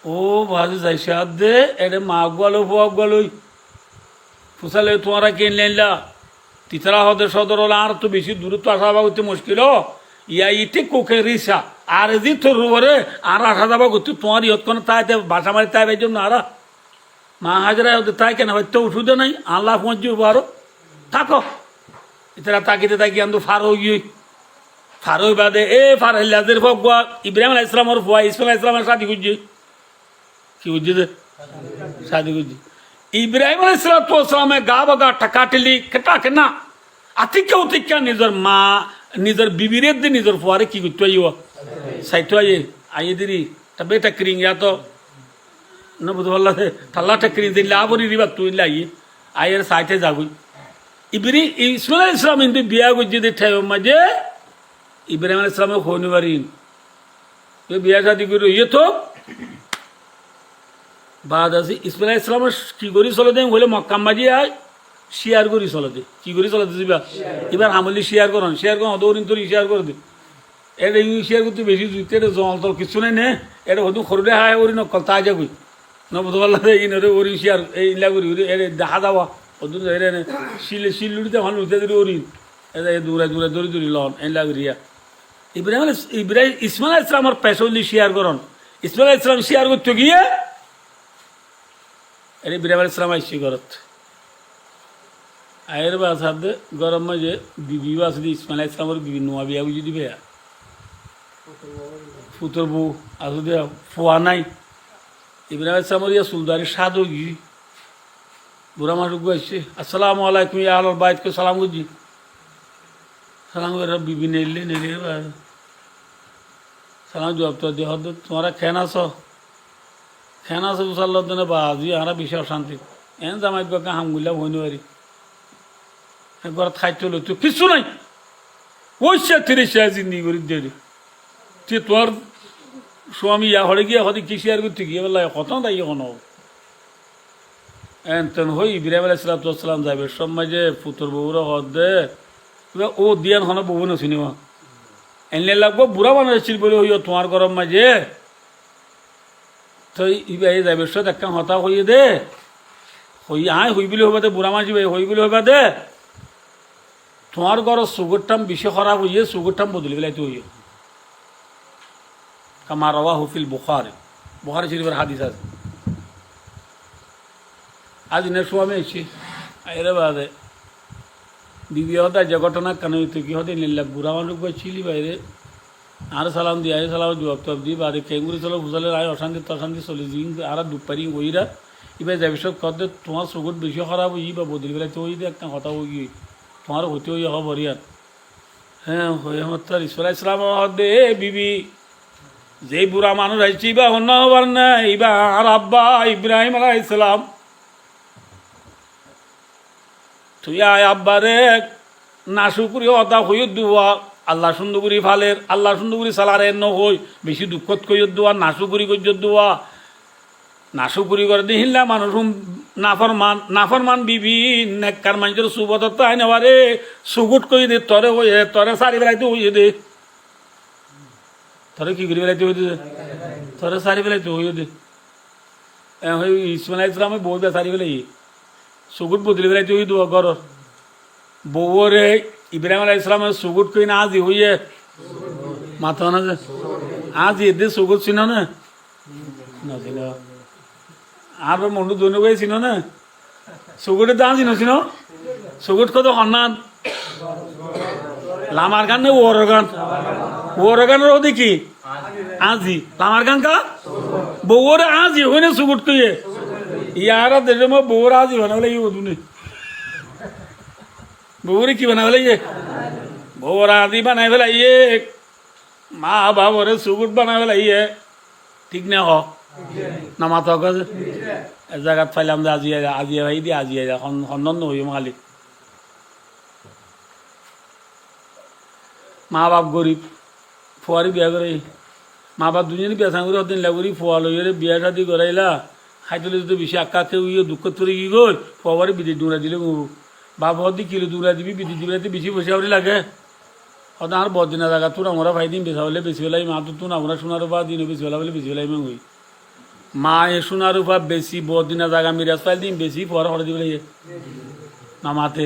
ও ভাজি যাই সাদ দে এটা মাগ গলো ফুয়াক গলোই ফুসালে তোমারা কিনলেনলা তিতরা হদের সদর হলো আর তো বেশি দূরত্ব আসা যাবা করতে মুশকিল ইয়া ইতে কোকে রিসা আর এদি তোর উপরে আর আসা যাবা করতে তোমার ইয়ত কোনো তাই বাসা মারি তাই ভাই জন্য আর মা হাজরা ওদের তাই কেন হয়তো ওষুধে নাই আল্লাহ পৌঁছবে আরো থাকো ইতরা তাকিতে তাকি আন্দু ফার হয়ে গিয়ে ফার হয়ে বাদে এ ফার হইলাদের ফুয়া ইব্রাহিম আলাইহিস সালামের ফুয়া ইসমাইল আলাইহিস সালামের শাদি করছে কি বুঝছে যে শাদি করছে ইব্রাহিম আলাইহিসসালামে গা বাগা টাকাটিলি কেটা কেনা আতিকা উতিকা নিজের মা নিজের বিবিরে দিয়ে নিজের ফুয়ারে কি করতে আইও সাইতো আইয়ে দিদি তা বেটা ক্রিং ইয়া তো না বুঝতে পারলাম তাল্লাটা ক্রিং দিলে আবরি রিবা তুই আইয়ে আইয়ের সাইটে যাবই ইসমাইল আলাইহিস সালাম কিন্তু বিয়া করছে যে ঠাই মাঝে ইব্রাহিম আলাইহিস সালামে খোনি বারিন বিয়া শাদি করে ইয়ে তো বাদ আছে ইসমাইল আলাইহিস সালামের কি করি চলে দেন হলে মক্কা মাঝি আয় শেয়ার করি চলে দে কি করি চলে দিবা এবার আমলি শেয়ার করুন দৌড়িন তোর শেয়ার করে দে এটা শেয়ার করতে বেশি জুইতে এটা জল তল কিছু নাই নে এটা হয়তো খরুরে হায় ওরি নকল তা যাবি নবুধ পাল্লা ইনরে ওরি শেয়ার এই ইলা করি এটা দেখা যাওয়া ওদুর এটা শিলুড়িতে ভালো উঠে দিলি ওরি এটা দূরে দূরে দৌড়ি দৌড়ি লন এলা করিয়া ইব্রাহিম ইসমাইল আলাইহিস সালামের পেছলি শেয়ার করুন ইসমাইল আলাইহিস সালাম শেয়ার করতে গিয়ে এটা ইব্রাহিম আলাইহিস সালাম আইসি করত আয়ের বাস হাতে গরম মাঝে বিবি বাস দি ইসমাইল আলাইহিস সালামের বিবি নোয়া বিয়া বুঝি দিবে ফুতর বউ আসু দেয়া ফোয়া নাই ইব্রাহিম আলাইহিস সালামের ইয়া সুলদারি সাদ গি বুড়া মাসুক আসছে আসসালামু আলাইকুম ইয়া আহলাল বাইতকে সালাম করছি সালাম করে বিবি নেলে সালাম জবাব তো দিয়ে হদ তোমরা খেন আসো বুঝাল্লাহ দিনে বাজি আমরা বেশি অশান্তি এন জামাই বাকে হামগুলা হইনি পারি একবার খাইতে হলো তো কিছু নাই ওই সে তিরিশে জিন্দি করি দেরি তুই তোর স্বামী ইয়া হলে গিয়ে হতে কি শেয়ার করতে গিয়ে বললাম কত তাই এখন এন তেন হই ইব্রাহিম আলাইহিস সালাম যাবে সমাজে পুতর বউরা হদ দে ও দিয়ান হন বউ নছিনি এনে লাগবো বুড়া বানাইছিল বলে হইও তোমার গরম মাঝে তো ইবাই যাবে সত একটা হতা হইয়ে দে হই আয় হই বলে হইবা দে বুড়া মাঝি হই বলে হইবা দে তোমার ঘর সুগরটাম বেশি খারাপ হইয়ে সুগরটাম বদলি বেলাইতে হইও কামা রাওয়াহু ফিল বুখারী শরীফের হাদিস আছে আজ ইনের স্বামী এসছি এর বাদে বিবি হতা যে ঘটনা কেন হইতো কি হতে নিল্লা বুড়া মানুষ ছিলি বাইরে আর সালাম দিয়ে আয় সালাম জবাব টব দিয়ে বাদে কেঙ্গুরি চলো বুঝালে আয় অশান্তি তশান্তি চলে দিন আর দুপারি ওইরা এবার যাবি সব কত তোমার সুগর বেশি খারাপ হই বা বদলি বেলাইতে হই দে একটা কথা হই গিয়ে তোমার হতে হই হব রিয়ান হ্যাঁ হয়ে আমার তার ইসমাইল আলাইহিস সালাম দে বিবি যে বুড়া মানুষ আইছি বা অন্য হবার না এইবা আর আব্বা ইব্রাহিম আলাইহিস সালাম তুই আয় আব্বারে না শুকুরি অদা হইয় দুয়া আল্লাহ সুন্দরী ফালের আল্লাহ সুন্দরী সালারে ন হই বেশি দুঃখত কইয় দোয়া নাশুকুরি কইয় দোয়া নাশুকুরি করে দিহিল্লা মানুষ নাফরমান বিবি নেককার মানুষের সুবদত্ত আই নেবারে সুগুট কই দে তরে হইয়ে তরে সারি বেলাইতে হইয়ে দে তরে কি করি বেলাইতে হইয়ে দে তরে সারি বেলাইতে হইয়ে দে ইসমাইল আলাইহিস সালামে বউ সারি বেলাই সুগুট বদলি বেলাইতে হই দোয়া ঘর বউরে ইব্রাহিম আলাইহিস সালামের সুগুট কই না আজি হইয়ে মাথা না আজি এদের সুগুট ছিল না ছিল আর মন্ডু দৈন্য গিয়ে ছিল না সুগুটের দাম ছিল ছিল সুগুট কত অন্যান লামার গান না ওর গানের ও দেখি আজি লামার গান কা বউরে আজি হইনে সুগুট কইয়ে ইয়ারা দেশে বউর আজি বানাবলে ই ওদুনে বউরে কি বানাবলে ইয়ে বউর আদি বানাই ফেলাই ইয়ে মা বাবরে সুগুট বানাই ফেলাই ইয়ে ঠিক না হ না মাথা কাজ এক জায়গাত ফাইলাম যে আজি ভাই দিয়ে আজি সন্ধান হই মালি মা বাপ গরিব ফুয়ারি বিয়া করে মা বাপ দুজনে বিয়া সাং করে হতেন লাগরি ফুয়া লইরে বিয়া শাদি করাইলা খাইতলে যদি বেশি আক্কা খেয়ে ইয়ে দুঃখ করে কি গল ফুয়াবারে বিধি দৌড়া দিলে বাপ হদি কিলো দৌড়া দিবি বিধি দিবি বেশি পয়সা করে লাগে হয়তো আর বদিনা জায়গা তোর আমরা ভাই দিন বেচা হলে বেশি বেলাই মা তো আমরা শোনার বা দিন বেশি বেলা বলে বেশি বেলাই হই মা এ সোনার উপর বেশি বদিনা জায়গা মিরাজ পাইল দিন বেশি পরে হরে দিবে মামাতে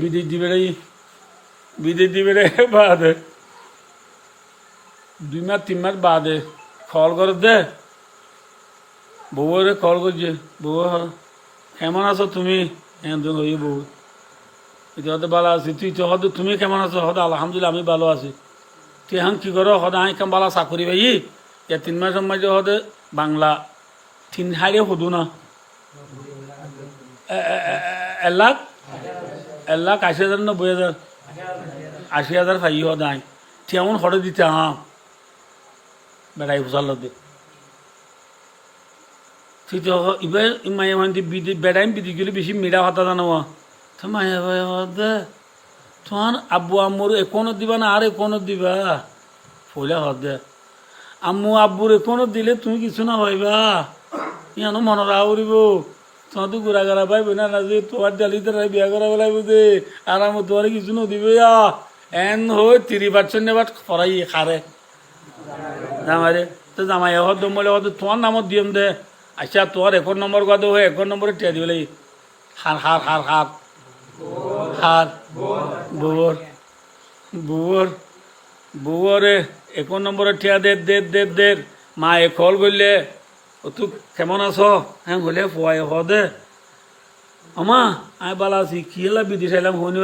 বিদেশ দিবে রে বিদেশ দিবে রে বাদে 2 মাস 3 মাস বাদে কল করে দে বউরে কল করছে বউ কেমন আছো তুমি হই বউ এটা হতে ভালো আছি তুই তো হয়তো তুমি কেমন আছো হয়তো আলহামদুলিল্লাহ আমি ভালো আছি তুই এখন কী করো হয়তো আমি কেমন ভালো চাকরি ভাই 3 মাস মাঝে হতে বাংলা 3 হাইরে হদু না 1,80,000 80,000 পাই হদ আই তুই এমন হরে দিতে বেড়াই ফুসাল দে তুই তো এবার মায়ে মানে বেড়াই বিদি গেলে বেশি মিরা হতা জানো তো মায়া ভাই দে তোমার আব্বু আম্মুর এখনো দিবা না আর এখনো দিবা ফলে দে আম্মু আব্বুর এখনো দিলে তুমি কিছু না হইবা ইয়ানো মনরা উড়িব তোমার তো ঘুরা ঘুরা পাইবে না না যে তোমার ডালিতে বিয়া করা বেলাইব দে আর আমার তোমার কিছু নদিবে এন হই 30% নেবার ফরাই খারে জামাইরে তো জামাই হদ দমলে হদ তোমার নামত দিম দে আচ্ছা তোর 1 নম্বর কথা হয়ে 1 নম্বরে টিয়া দিবে হার হার হার হার হার বউর বউর বউরে 1 নম্বরে টিয়া দে মা এ কল করলে ও তুই কেমন আছো হ্যাঁ বলে ফুয়াই দে আমা আমি ভালো আছি কি হলা বিদেশ আইলাম হনি